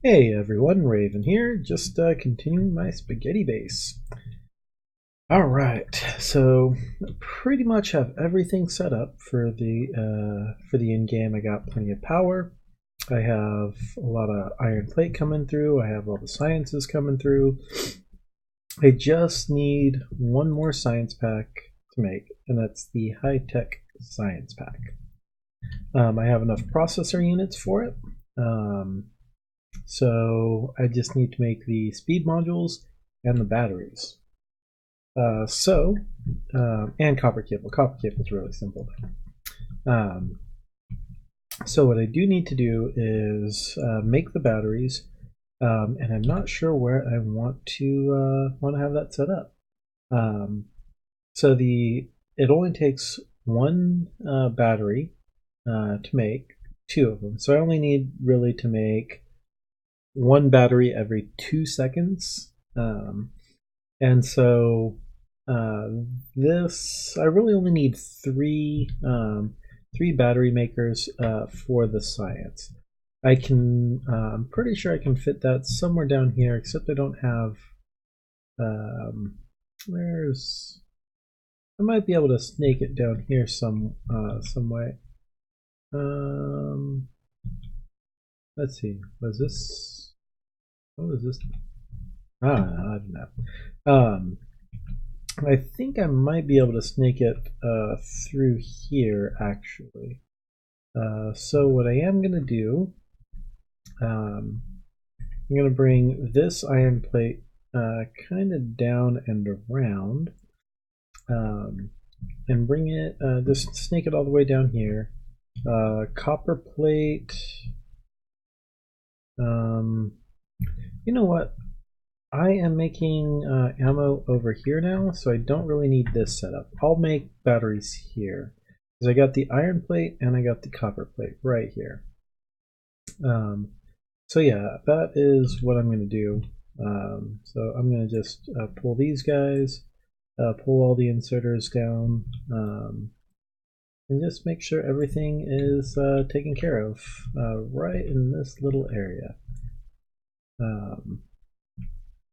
Hey everyone, Raven here, just continuing my spaghetti base. Alright, so pretty much have everything set up for the in-game. I got plenty of power. I have a lot of iron plate coming through. I have all the sciences coming through. I just need one more science pack to make, and that's the high-tech science pack. I have enough processor units for it. So I just need to make the speed modules and the batteries. And copper cable. Copper cable is really simple. So what I do need to do is make the batteries, and I'm not sure where I want to have that set up. It only takes one battery to make two of them. So I only need really to make one battery every 2 seconds. And so I really only need three battery makers for the science. I'm pretty sure I can fit that somewhere down here, except I don't have, I might be able to snake it down here some way. Let's see, what is this? I don't know. I think I might be able to snake it through here, actually. So what I am going to do, I'm going to bring this iron plate kind of down and around, and bring it, just snake it all the way down here. Copper plate. You know what? I am making ammo over here now, so I don't really need this setup. I'll make batteries here, because I got the iron plate and I got the copper plate right here. So yeah, that is what I'm going to do. So I'm going to just pull these guys, pull all the inserters down, and just make sure everything is taken care of right in this little area.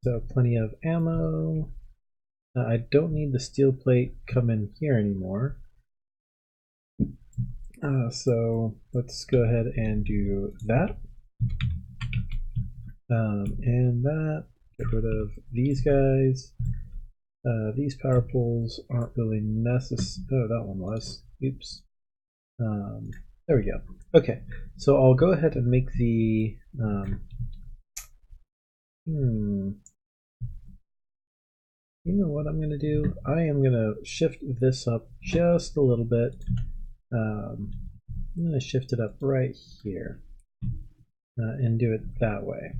So plenty of ammo. I don't need the steel plate come in here anymore. So let's go ahead and do that. And that, get rid of these guys. These power poles aren't really necessary. Oh, that one was. Oops. There we go. Okay, so I'll go ahead and make the you know what I'm going to do? I am going to shift this up just a little bit. I'm going to shift it up right here and do it that way.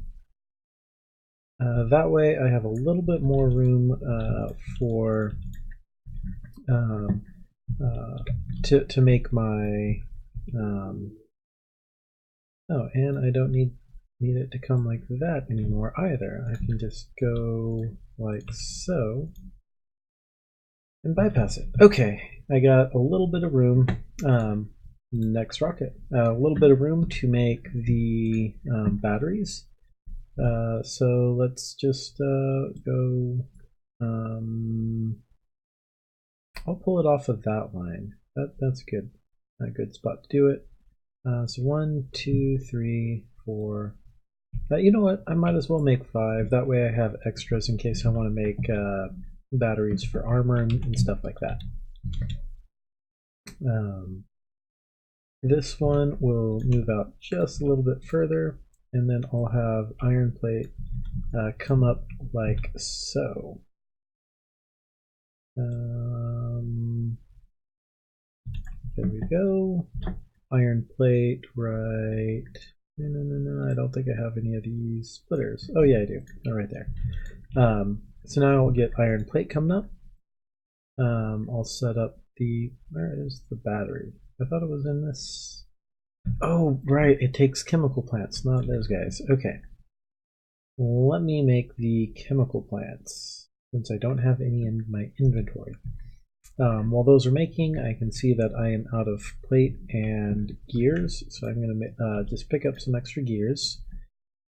That way I have a little bit more room for to make my oh, and I don't need it to come like that anymore either. I can just go like so and bypass it. Okay, I got a little bit of room. Next rocket, a little bit of room to make the batteries. So let's just go. I'll pull it off of that line. That's good. A good spot to do it. So 1, 2, 3, 4. You know what? I might as well make 5. That way I have extras in case I want to make batteries for armor and stuff like that. This one will move out just a little bit further, and then I'll have iron plate come up like so. There we go. Iron plate, right. No, I don't think I have any of these splitters. Oh yeah, I do. They're right there. So now I'll get iron plate coming up. I'll set up where is the battery? I thought it was in this. Oh, right, it takes chemical plants, not those guys. Okay. Let me make the chemical plants, since I don't have any in my inventory. While those are making, I can see that I am out of plate and gears, so I'm going to just pick up some extra gears.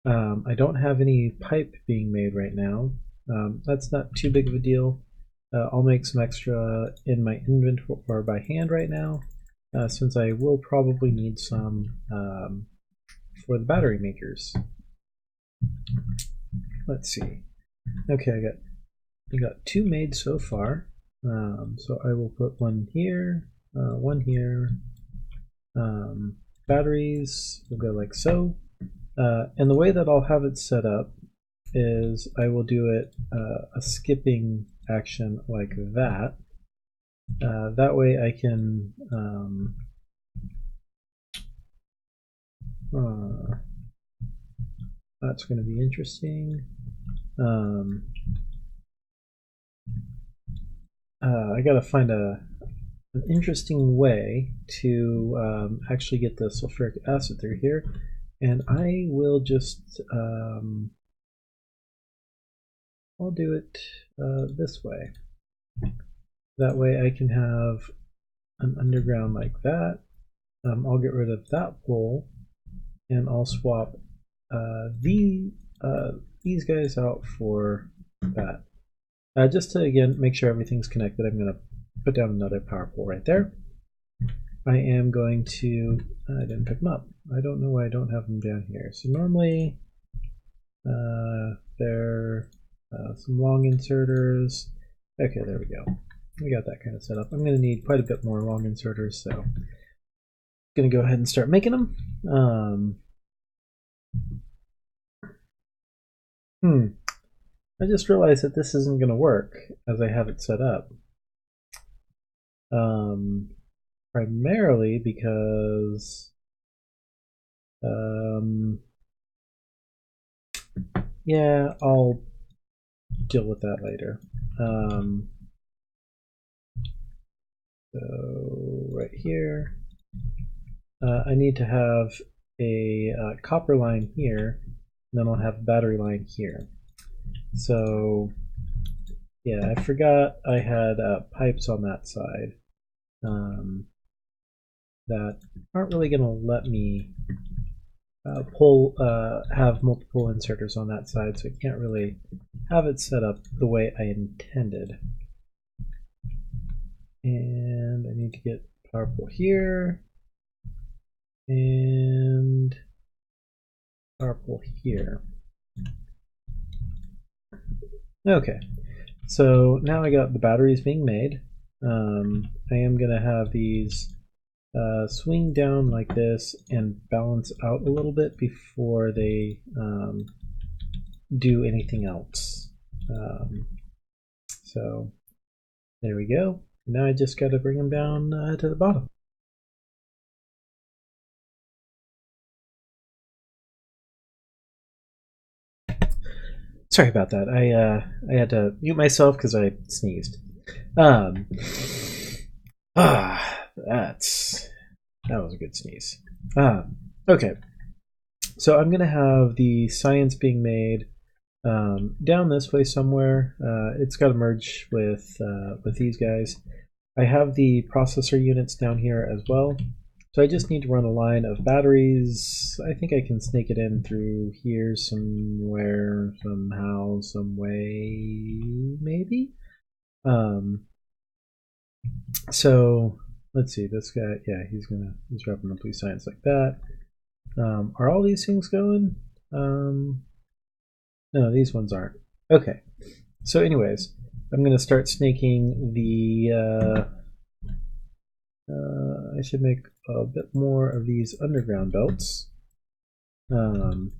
I don't have any pipe being made right now. That's not too big of a deal. I'll make some extra in my inventory or by hand right now, since I will probably need some for the battery makers. Let's see. Okay, I got 2 made so far. So I will put one here, one here. Batteries will go like so. And the way that I'll have it set up is I will do it a skipping action like that. That way I can that's going to be interesting. I got to find an interesting way to actually get the sulfuric acid through here, and I will just I'll do it this way. That way I can have an underground like that. I'll get rid of that pole, and I'll swap these guys out for that. Just to, again, make sure everything's connected, I'm going to put down another power pole right there. I am going to, I didn't pick them up. I don't know why I don't have them down here. So normally they're some long inserters. Okay, there we go. We got that kind of set up. I'm going to need quite a bit more long inserters, so I'm going to go ahead and start making them. I just realized that this isn't going to work as I have it set up. Primarily because yeah, I'll deal with that later. So right here, I need to have a copper line here, and then I'll have a battery line here. So yeah, I forgot I had pipes on that side that aren't really going to let me have multiple inserters on that side, so I can't really have it set up the way I intended. And I need to get power pole here and power pole here. Okay, so now I got the batteries being made. I am going to have these swing down like this and balance out a little bit before they do anything else. So there we go. Now I just got to bring them down to the bottom. Sorry about that. I had to mute myself because I sneezed. That was a good sneeze. Okay, so I'm gonna have the science being made down this way somewhere. It's got to merge with these guys. I have the processor units down here as well. So I just need to run a line of batteries. I think I can snake it in through here somewhere, somehow, some way, maybe. So let's see, this guy, yeah, he's wrapping up blue science like that. Are all these things going? No, these ones aren't. Okay. So anyways, I'm going to start snaking the I should make a bit more of these underground belts. I'm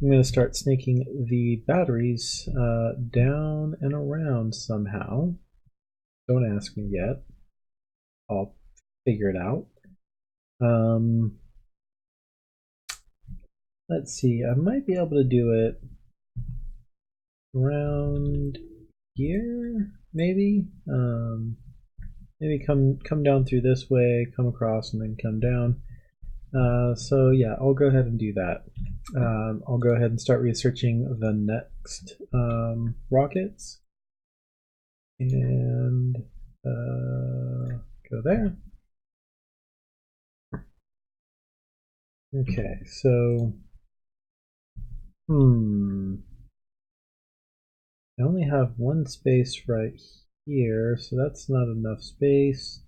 going to start snaking the batteries down and around somehow. Don't ask me yet. I'll figure it out. Let's see, I might be able to do it around here, maybe. Maybe come down through this way, come across, and then come down. So yeah, I'll go ahead and do that. I'll go ahead and start researching the next rockets, and go there. Okay, so I only have one space right here, so that's not enough space.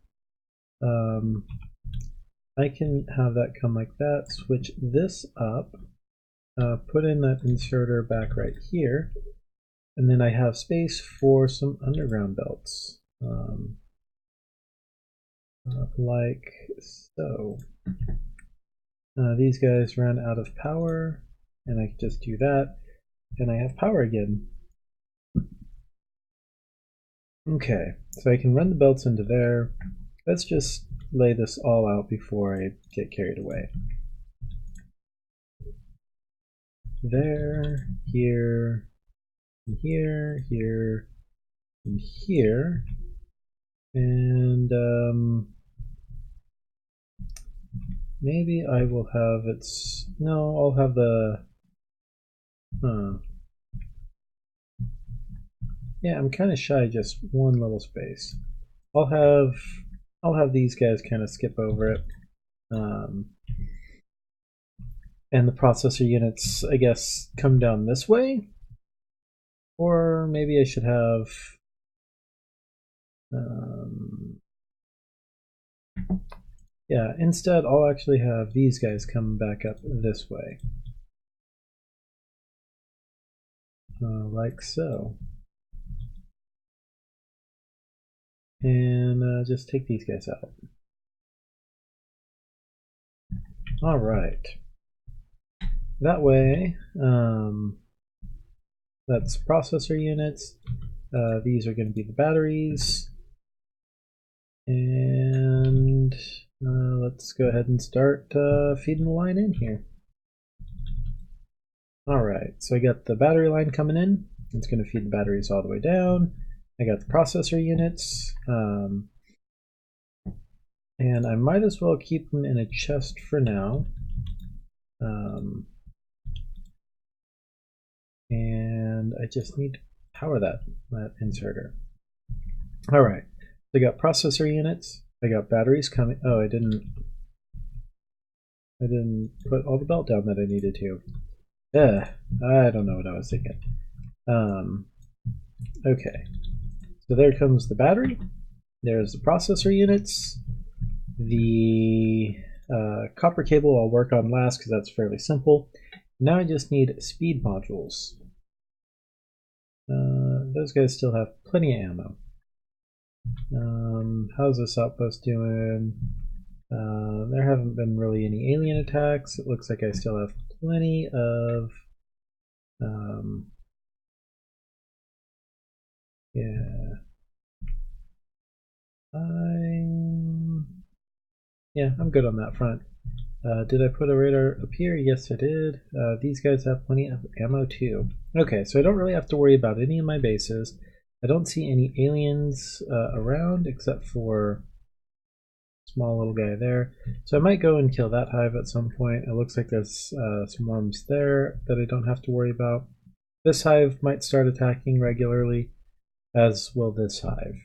I can have that come like that, switch this up, put in that inserter back right here, and then I have space for some underground belts, like so. These guys run out of power, and I can just do that, and I have power again. Okay, so I can run the belts into there. Let's just lay this all out before I get carried away. There, here, here, here, and here, and maybe I will have its. No, I'll have the. Yeah, I'm kind of shy. Just one little space. I'll have these guys kind of skip over it. And the processor units, I guess, come down this way. Or maybe I should have. Yeah, instead I'll actually have these guys come back up this way. Like so. And just take these guys out. All right. That way, that's processor units. These are going to be the batteries. And let's go ahead and start feeding the line in here. All right, so I got the battery line coming in. It's going to feed the batteries all the way down. I got the processor units. And I might as well keep them in a chest for now. And I just need to power that inserter. All right, so I got processor units. I got batteries coming. Oh, I didn't put all the belt down that I needed to. I don't know what I was thinking. Okay, so there comes the battery. There's the processor units. The copper cable I'll work on last because that's fairly simple. Now I just need speed modules. Those guys still have plenty of ammo. How's this outpost doing? There haven't been really any alien attacks. It looks like I still have plenty of yeah. I'm good on that front. Did I put a radar up here? Yes, I did. These guys have plenty of ammo too. Okay, so I don't really have to worry about any of my bases. I don't see any aliens around except for a small little guy there. So I might go and kill that hive at some point. It looks like there's some worms there that I don't have to worry about. This hive might start attacking regularly, as will this hive.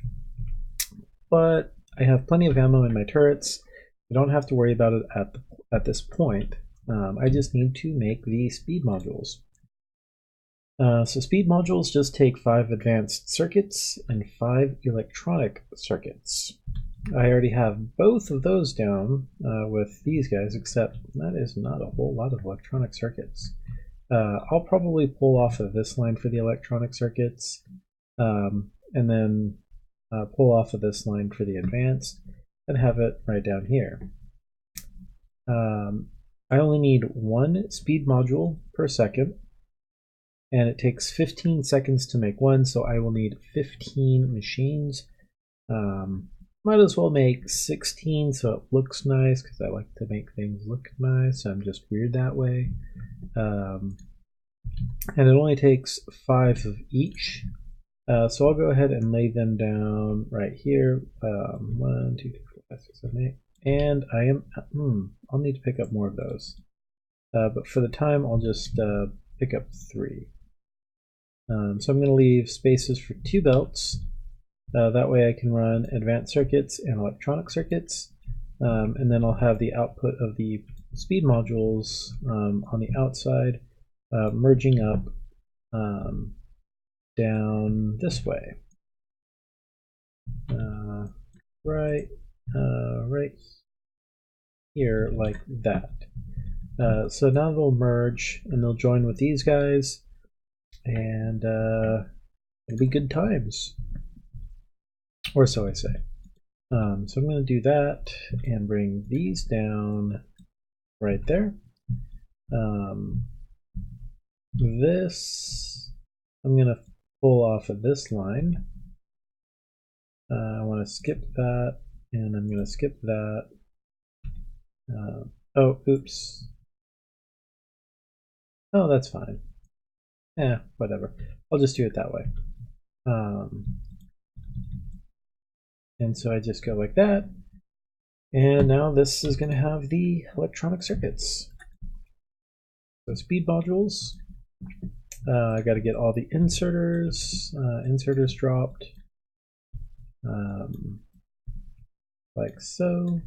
But I have plenty of ammo in my turrets. I don't have to worry about it at this point. I just need to make the speed modules. So speed modules just take 5 advanced circuits and 5 electronic circuits. I already have both of those down with these guys, except that is not a whole lot of electronic circuits. I'll probably pull off of this line for the electronic circuits, and then pull off of this line for the advanced, and have it right down here. I only need 1 speed module per second, and it takes 15 seconds to make one, so I will need 15 machines. Might as well make 16 so it looks nice, because I like to make things look nice. I'm just weird that way. And it only takes 5 of each. So I'll go ahead and lay them down right here. 1, 2, 3, 4, 5, 6, 7, 8. And I am, I'll need to pick up more of those. But for the time, I'll just pick up 3. So I'm going to leave spaces for 2 belts. That way I can run advanced circuits and electronic circuits. And then I'll have the output of the speed modules on the outside. merging up down this way. Right here, like that. So now they'll merge and they'll join with these guys, and it'll be good times, or so I say. So I'm going to do that and bring these down right there. This I'm going to pull off of this line. I want to skip that, and I'm going to skip that. Oh, oops. Oh, that's fine. Yeah, whatever. I'll just do it that way. And so I just go like that. And now this is going to have the electronic circuits. So speed modules. I got to get all the inserters. Inserters dropped. Like so.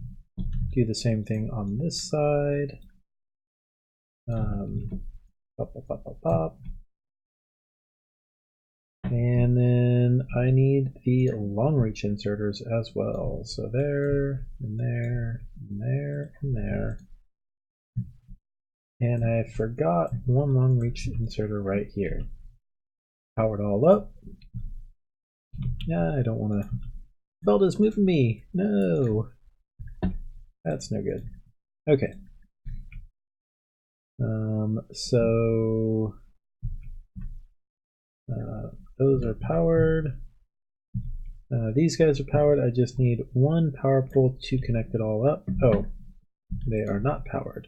Do the same thing on this side. Pop, pop, pop, pop, pop. And then I need the long reach inserters as well. So there, and there, and there, and there. And I forgot one long reach inserter right here. Power it all up. Yeah, I don't want to. Belt is moving me. No. That's no good. Okay. So those are powered. These guys are powered. I just need one power pole to connect it all up. Oh, they are not powered.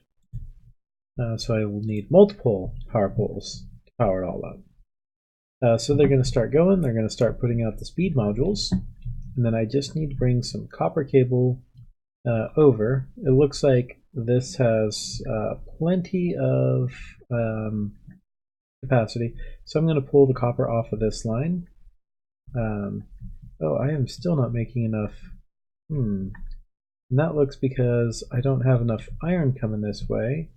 So I will need multiple power poles to power it all up. So they're going to start going. They're going to start putting out the speed modules. And then I just need to bring some copper cable over. It looks like this has plenty of capacity. So I'm going to pull the copper off of this line. Oh, I am still not making enough. And that looks because I don't have enough iron coming this way.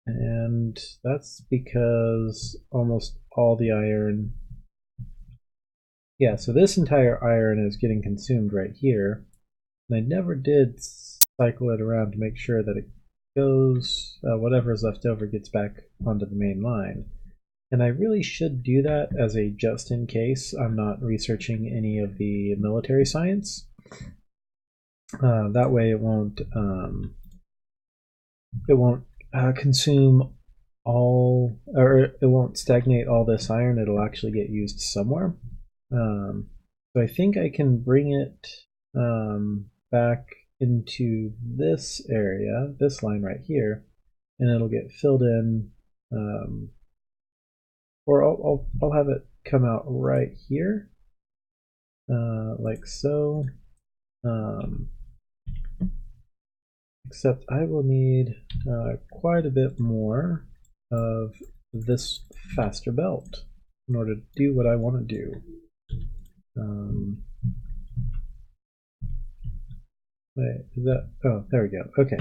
And that's because almost all the iron. Yeah, so this entire iron is getting consumed right here. And I never did cycle it around to make sure that it goes, whatever is left over gets back onto the main line. And I really should do that as a just in case I'm not researching any of the military science. That way it won't consume all, or it won't stagnate all this iron. It'll actually get used somewhere. So I think I can bring it back into this area, this line right here, and it'll get filled in. Or I'll have it come out right here, like so. Except I will need quite a bit more of this faster belt in order to do what I want to do. Wait, is that? Oh, there we go. Okay.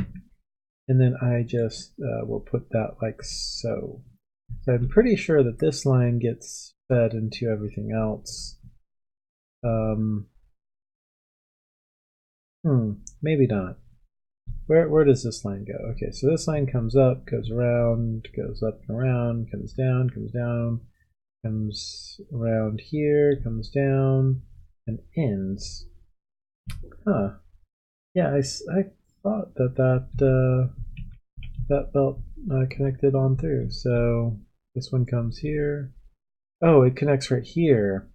And then I just will put that like so. So I'm pretty sure that this line gets fed into everything else. Maybe not. Where does this line go? Okay, so this line comes up, goes around, goes up and around, comes down, comes around here, comes down, and ends. Huh. Yeah, I thought that belt connected on through. So this one comes here. Oh, it connects right here.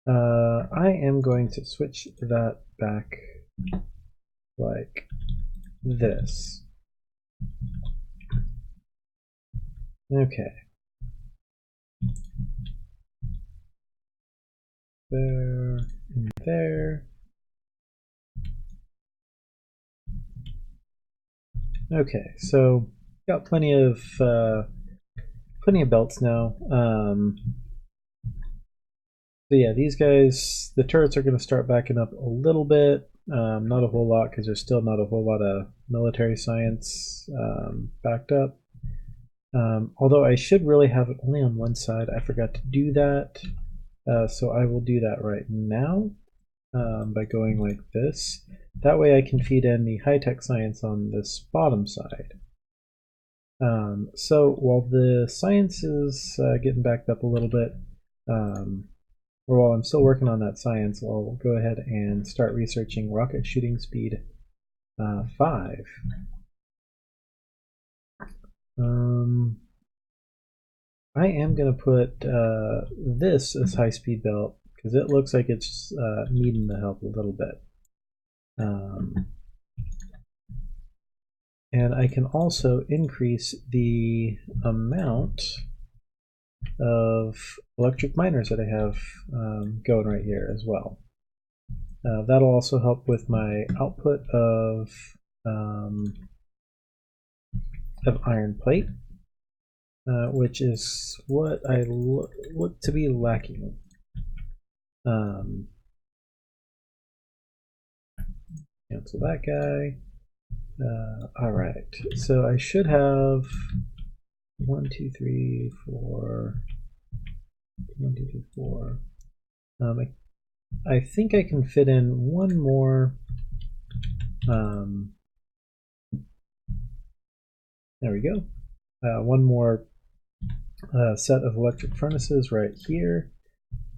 I am going to switch that back like this. Okay. There and there. Okay, so got plenty of belts now. So yeah, these guys, the turrets are going to start backing up a little bit. Not a whole lot because there's still not a whole lot of military science backed up. Although I should really have it only on one side. I forgot to do that. So I will do that right now by going like this. That way I can feed in the high-tech science on this bottom side. So while the science is getting backed up a little bit, or while I'm still working on that science, I'll go ahead and start researching rocket shooting speed 5. I am going to put this as high-speed belt because it looks like it's needing the help a little bit. And I can also increase the amount of electric miners that I have going right here as well. That'll also help with my output of iron plate, which is what I look to be lacking. Cancel that guy. All right, so I should have 1, 2, 3, 4. 1, 2, 3, 4. I think I can fit in one more. There we go. One more set of electric furnaces right here,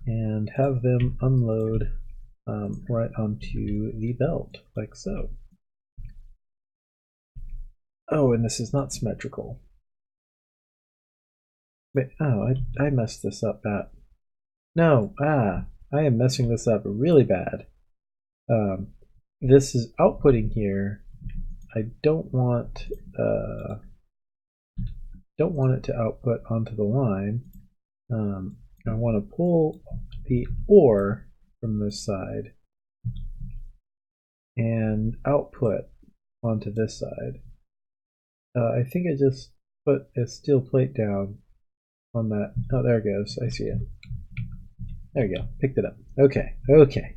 and have them unload right onto the belt, like so. Oh, and this is not symmetrical. Wait, oh, I messed this up bad. No, I am messing this up really bad. This is outputting here. I don't want it to output onto the line. I want to pull the ore from this side and output onto this side. I think I just put a steel plate down on that. Oh, there it goes. I see it. There you go. Picked it up. Okay. Okay.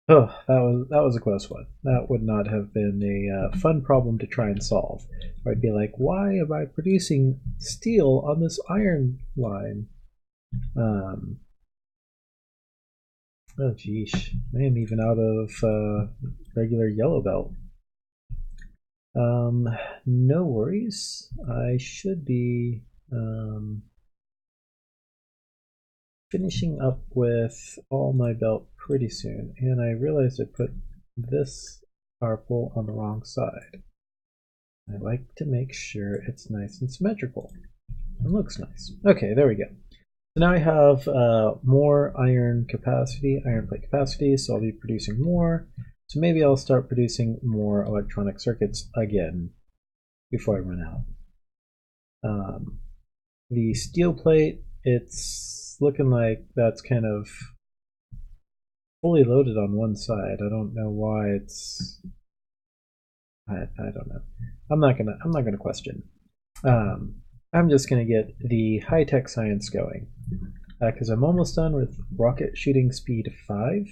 Oh, that was a close one. That would not have been a fun problem to try and solve. I'd be like, why am I producing steel on this iron line? Oh, geesh. I am even out of regular yellow belt. No worries. I should be finishing up with all my belt pretty soon. And I realized I put this power pole on the wrong side. I like to make sure it's nice and symmetrical. It looks nice. Okay, there we go. So now I have more iron plate capacity, so I'll be producing more. So maybe I'll start producing more electronic circuits again before I run out. The steel plate, it's looking like that's kind of fully loaded on one side. I don't know why it's. I don't know. I'm not gonna question. I'm just gonna get the high-tech science going because I'm almost done with rocket shooting speed 5.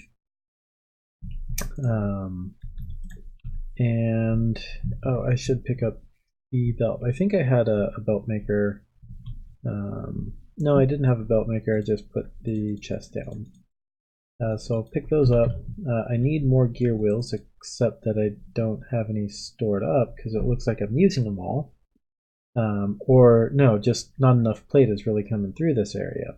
And oh, I should pick up the belt. I think I had a belt maker. No, I didn't have a belt maker. I just put the chest down. So I'll pick those up. I need more gear wheels, except that I don't have any stored up because it looks like I'm using them all. Or no, just not enough plate is really coming through this area.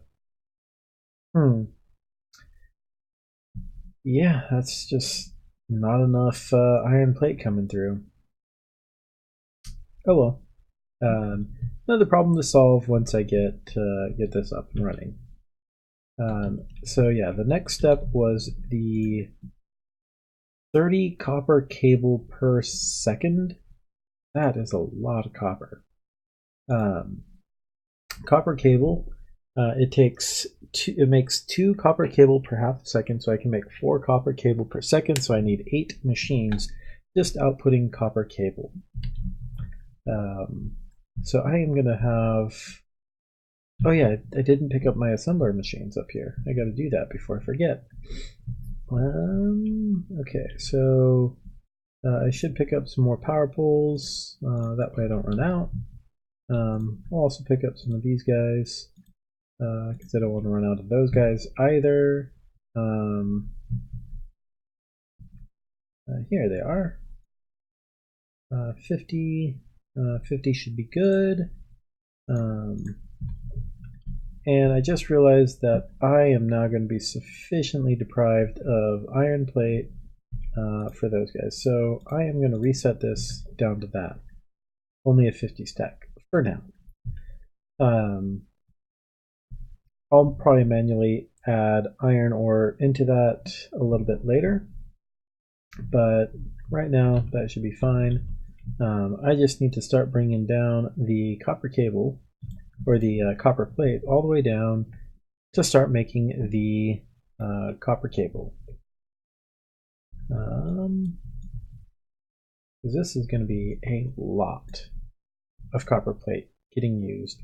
Yeah, that's just not enough iron plate coming through. Oh well. Another problem to solve once I get this up and running. So yeah, the next step was the 30 copper cable per second. That is a lot of copper. Copper cable. It makes 2 copper cable per half a second, so I can make 4 copper cable per second. So I need 8 machines just outputting copper cable. So I am gonna have. Oh yeah, I didn't pick up my assembler machines up here. I got to do that before I forget. Okay, so I should pick up some more power poles. That way I don't run out. I'll also pick up some of these guys because I don't want to run out of those guys either. Here they are. 50 should be good. And I just realized that I am now going to be sufficiently deprived of iron plate for those guys. So I am going to reset this down to that. Only a 50 stack for now. I'll probably manually add iron ore into that a little bit later. But right now that should be fine. I just need to start bringing down the copper cable or the copper plate all the way down to start making the copper cable. This is going to be a lot of copper plate getting used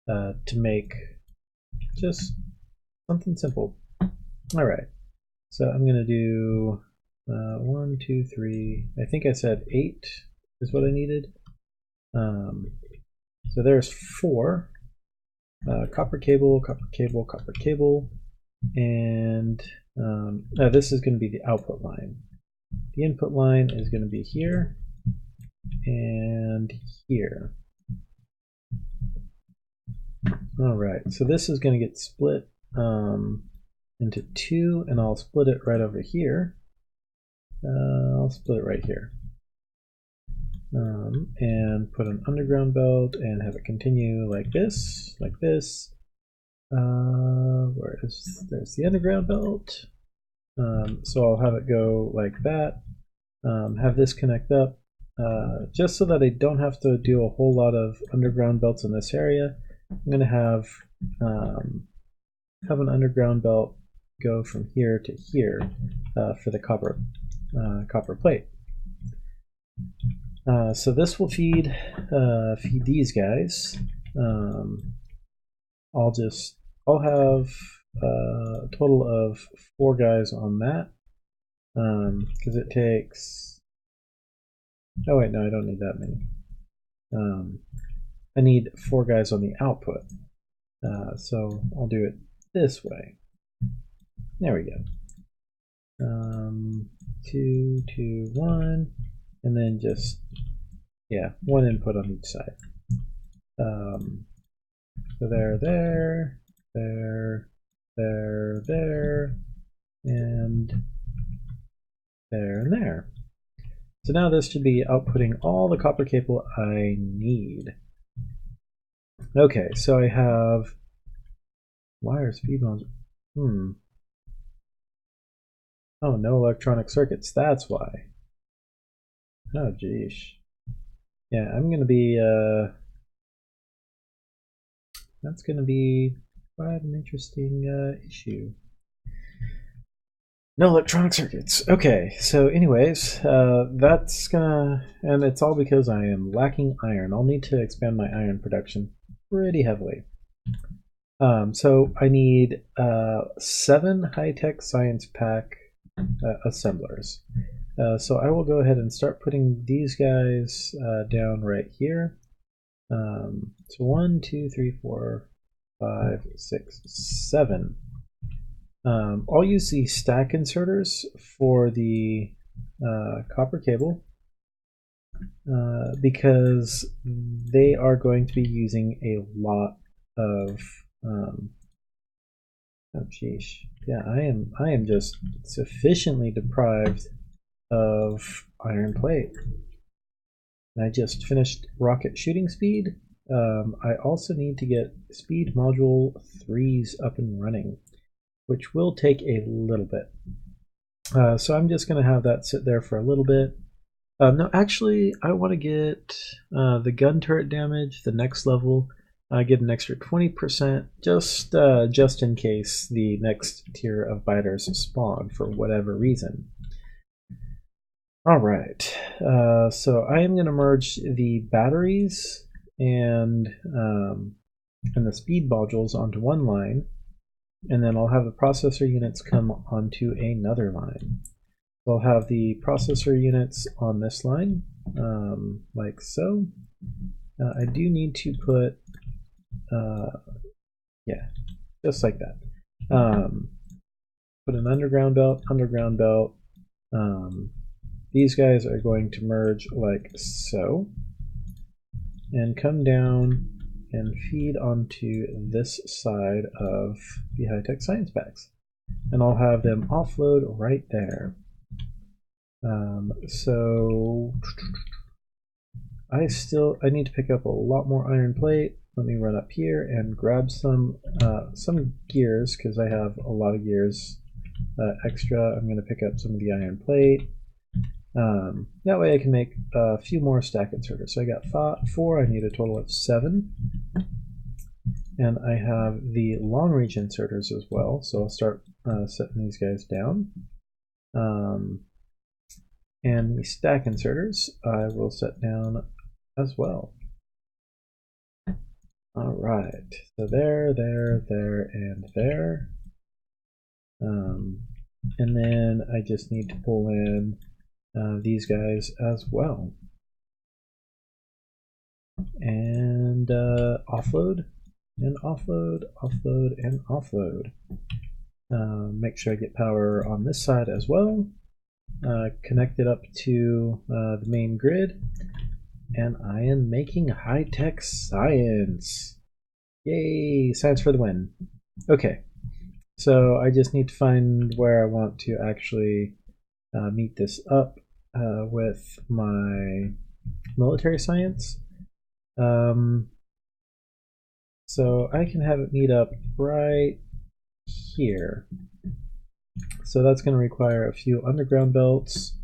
to make just something simple. All right, so I'm going to do 1, 2, 3. I think I said 8 is what I needed. So there's 4 copper cable, copper cable, copper cable, and this is going to be the output line. The input line is going to be here and here. All right, so this is going to get split into 2, and I'll split it right over here. I'll split it right here. And put an underground belt and have it continue like this, like this. There's the underground belt. So I'll have it go like that. Have this connect up, just so that I don't have to do a whole lot of underground belts in this area. I'm going to have an underground belt go from here to here for the copper plate. So this will feed these guys. I'll have a total of 4 guys on that because it takes. Oh wait, no, I don't need that many. I need 4 guys on the output, so I'll do it this way. There we go. 2, 2, 1. And then just, 1 input on each side. So there, and there. So now this should be outputting all the copper cable I need. Okay, so I have wire speed modules. Oh, no electronic circuits, that's why. Oh, geez. Yeah, I'm going to be, that's going to be quite an interesting issue. No electronic circuits. Okay, so anyways, that's gonna, and it's all because I am lacking iron. I'll need to expand my iron production pretty heavily. So I need 7 high-tech science pack assemblers. So I will go ahead and start putting these guys down right here. So 1, 2, 3, 4, 5, 6, 7. I'll use the stack inserters for the copper cable because they are going to be using a lot of oh geez, yeah, I am just sufficiently deprived of iron plate. And I just finished rocket shooting speed. I also need to get speed module 3s up and running, which will take a little bit. So I'm just going to have that sit there for a little bit. No, actually, I want to get the gun turret damage, the next level, get an extra 20%, just in case the next tier of biters spawn for whatever reason. All right, so I am going to merge the batteries and the speed modules onto one line, and then I'll have the processor units come onto another line. So I'll have the processor units on this line, like so. I do need to put, yeah, just like that. Put an underground belt, underground belt. These guys are going to merge like so, and come down and feed onto this side of the high-tech science packs. And I'll have them offload right there. So I need to pick up a lot more iron plate. Let me run up here and grab some gears, because I have a lot of gears extra. I'm going to pick up some of the iron plate. That way I can make a few more stack inserters. So I got 4, I need a total of 7. And I have the long reach inserters as well, so I'll start setting these guys down. And the stack inserters I will set down as well. Alright, so there, and there. And then I just need to pull in these guys as well. And offload, and offload, offload, and offload. Make sure I get power on this side as well. Connect it up to the main grid. And I am making high-tech science. Yay, science for the win. Okay, so I just need to find where I want to actually meet this up with my military science. So I can have it meet up right here. So that's going to require a few underground belts.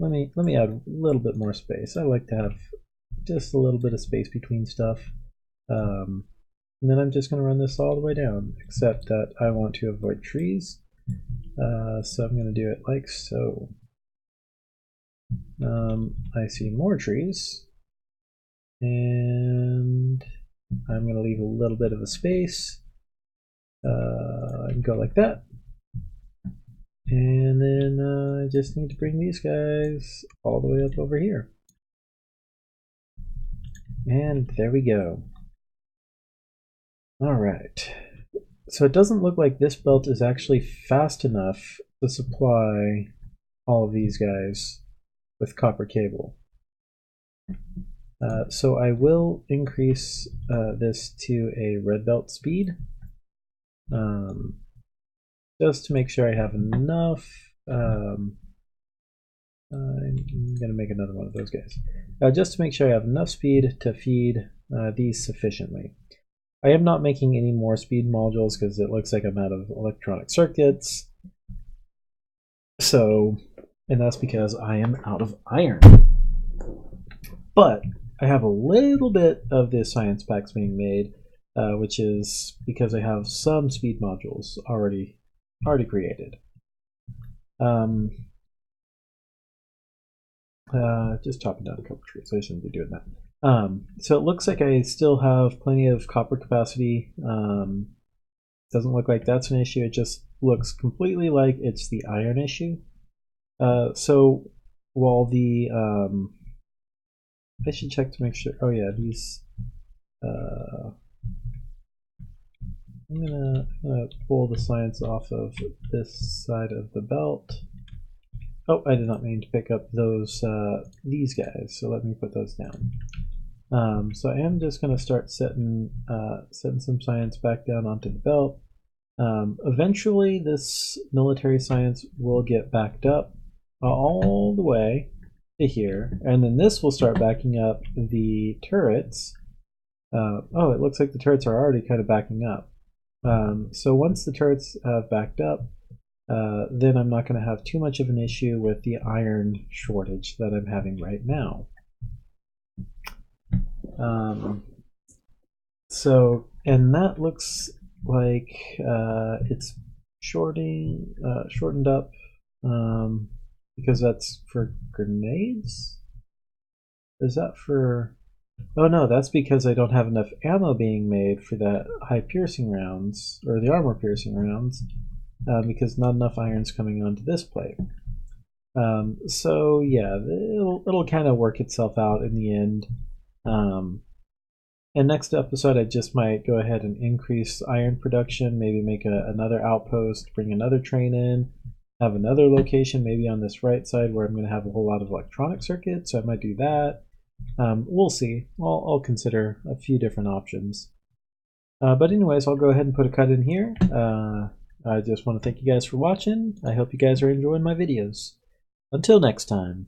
Let me add a little bit more space. I like to have just a little bit of space between stuff. And then I'm just going to run this all the way down, except that I want to avoid trees. So I'm going to do it like so. I see more trees, and I'm going to leave a little bit of a space. I can go like that. And then I just need to bring these guys all the way up over here. And there we go. All right. So it doesn't look like this belt is actually fast enough to supply all of these guys with copper cable. So I will increase this to a red belt speed, just to make sure I have enough. I'm going to make another one of those guys, just to make sure I have enough speed to feed these sufficiently. I am not making any more speed modules because it looks like I'm out of electronic circuits. So, and that's because I am out of iron. But I have a little bit of the science packs being made, which is because I have some speed modules already created. Just chopping down a couple trees. I shouldn't be doing that. So it looks like I still have plenty of copper capacity. Doesn't look like that's an issue. It just looks completely like it's the iron issue. So while the I should check to make sure. Oh yeah, these. I'm gonna pull the science off of this side of the belt. Oh, I did not mean to pick up those these guys. So let me put those down. So I am just going to start setting some science back down onto the belt. Eventually, this military science will get backed up all the way to here, and then this will start backing up the turrets. Oh, it looks like the turrets are already kind of backing up. So once the turrets have backed up, then I'm not going to have too much of an issue with the iron shortage that I'm having right now. So, and that looks like it's shortened up because that's for grenades? Is that for... Oh no, that's because I don't have enough ammo being made for that high piercing rounds, or the armor piercing rounds, because not enough iron's coming onto this plate. So yeah, it'll kind of work itself out in the end. Um, and next episode, I just might go ahead and increase iron production, maybe make another outpost, bring another train in, have another location maybe on this right side where I'm going to have a whole lot of electronic circuits, so I might do that. We'll see. I'll consider a few different options. But anyways, I'll go ahead and put a cut in here. I just want to thank you guys for watching. I hope you guys are enjoying my videos. Until next time.